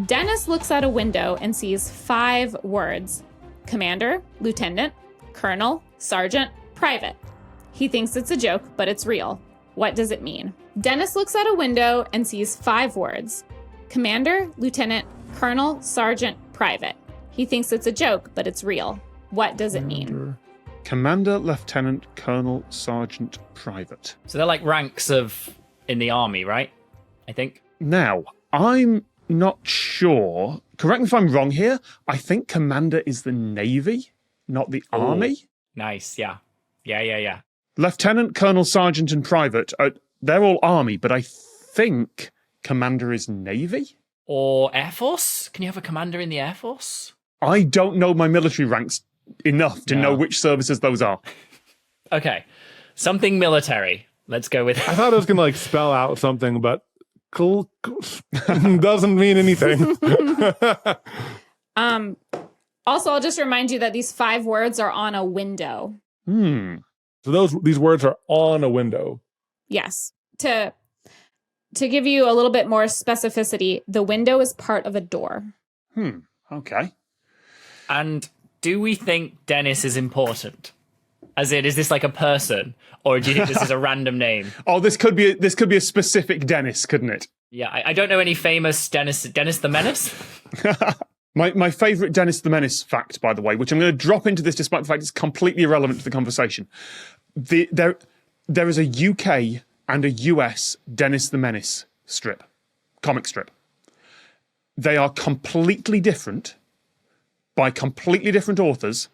Dennis looks out a window and sees 5 words: Commander, Lieutenant, Colonel, Sergeant, Private. He thinks it's a joke, but it's real. What does it mean? Dennis looks out a window and sees 5 words: Commander, Lieutenant, Colonel, Sergeant, Private. He thinks it's a joke, but it's real. What does it mean? Commander, Lieutenant, Colonel, Sergeant, Private. So they're like ranks in the army, right? I think. Now, I'm not sure. Correct me if I'm wrong here. I think Commander is the Navy, not the Army. Nice, yeah. Yeah. Lieutenant, Colonel, Sergeant, and Private, they're all Army, but I think Commander is Navy? Or Air Force? Can you have a commander in the Air Force? I don't know my military ranks enough to know which services those are. Okay. Something military. Let's go with... I thought it was going to spell out something, but doesn't mean anything. Also, I'll just remind you that these 5 words are on a window. So these words are on a window. Yes. To give you a little bit more specificity, the window is part of a door. Okay. And do we think Dennis is important? As in, is this like a person, or do you think this is a random name? Oh, this could be a specific Dennis, couldn't it? Yeah, I don't know any famous Dennis the Menace. My favourite Dennis the Menace fact, by the way, which I'm going to drop into this despite the fact it's completely irrelevant to the conversation. There is a UK and a US Dennis the Menace comic strip. They are completely different by completely different authors,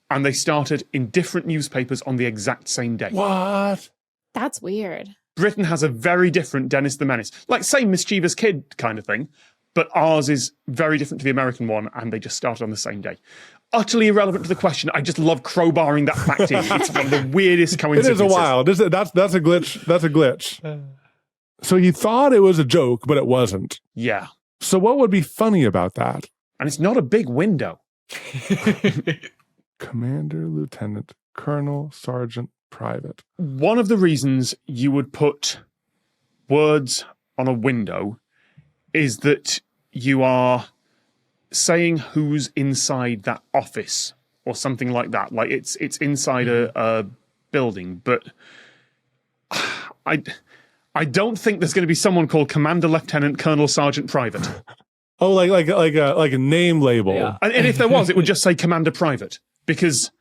and they started in different newspapers on the exact same day. What? That's weird. Britain has a very different Dennis the Menace, like same mischievous kid kind of thing, but ours is very different to the American one, and they just started on the same day. Utterly irrelevant to the question. I just love crowbarring that fact in. It's one of the weirdest coincidences. It is a wild. That's a glitch. That's a glitch. So you thought it was a joke, but it wasn't. Yeah. So what would be funny about that? And it's not a big window. Commander, Lieutenant, Colonel, Sergeant, Private. One of the reasons you would put words on a window is that you are saying who's inside that office or something like that. Like it's inside a building, but I don't think there's going to be someone called Commander, Lieutenant, Colonel, Sergeant, Private. Oh, like a name label. Yeah. And if there was, it would just say Commander Private, because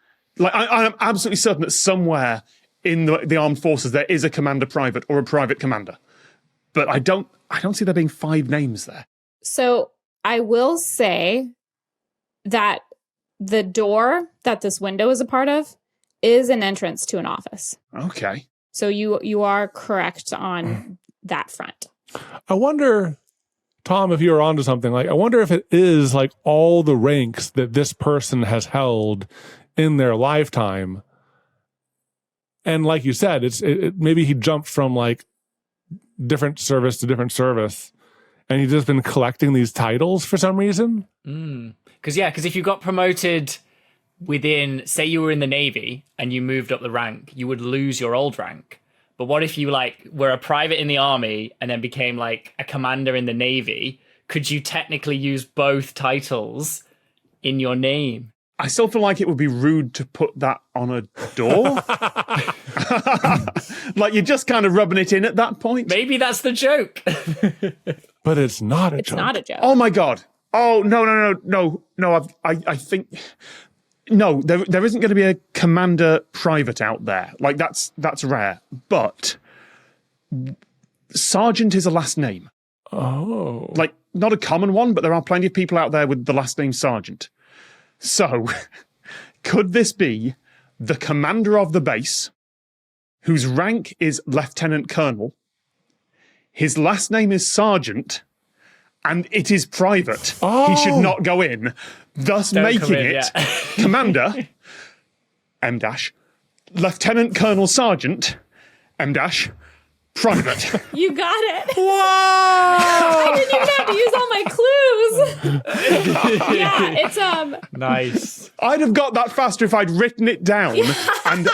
I'm absolutely certain that somewhere in the armed forces there is a Commander Private or a Private Commander, but I don't see there being 5 names there. So I will say that the door that this window is a part of is an entrance to an office. Okay. So you are correct on that front. I wonder, Tom, if you're onto something, I wonder if it is all the ranks that this person has held in their lifetime. And like you said, maybe he jumped from different service to different service, and he's just been collecting these titles for some reason. Because if you got promoted within, say you were in the Navy and you moved up the rank, you would lose your old rank. But what if you were a private in the Army and then became a commander in the Navy? Could you technically use both titles in your name? I still feel like it would be rude to put that on a door. You're just kind of rubbing it in at that point. Maybe that's the joke. But it's not a joke. It's not a joke. Oh my God. Oh, no. I think... No, there isn't going to be a Commander Private out there. That's rare. But Sergeant is a last name. Oh. Not a common one, but there are plenty of people out there with the last name Sergeant. So, could this be the commander of the base, whose rank is Lieutenant Colonel, his last name is Sergeant, and it is private? He should not go in, thus making it Commander, M-, Lieutenant Colonel Sergeant, M-, Private. You got it. Whoa! I didn't even have to use all my clues. Yeah, it's Nice. I'd have got that faster if I'd written it down and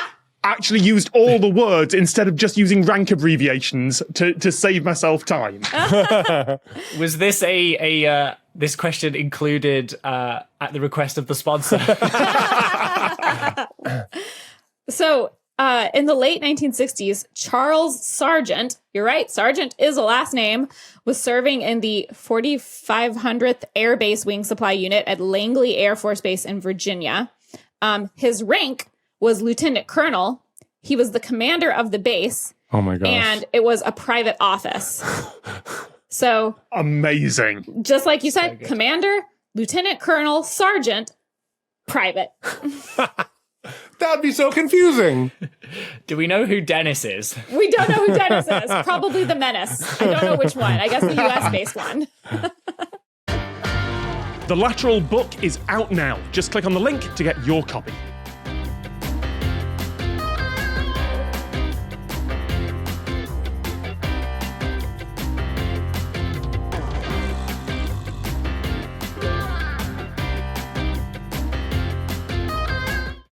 actually used all the words instead of just using rank abbreviations to save myself time. Was this a This question included at the request of the sponsor. So, in the late 1960s, Charles Sargent, you're right, Sargent is a last name, was serving in the 4500th Air Base Wing Supply Unit at Langley Air Force Base in Virginia. His rank was Lieutenant Colonel. He was the commander of the base. Oh my gosh. And it was a private office. So amazing. Just like you said, commander, lieutenant colonel, sergeant, private. That'd be so confusing. Do we know who Dennis is? We don't know who Dennis is. Probably the Menace. I don't know which one. I guess the US-based one. The Lateral book is out now. Just click on the link to get your copy.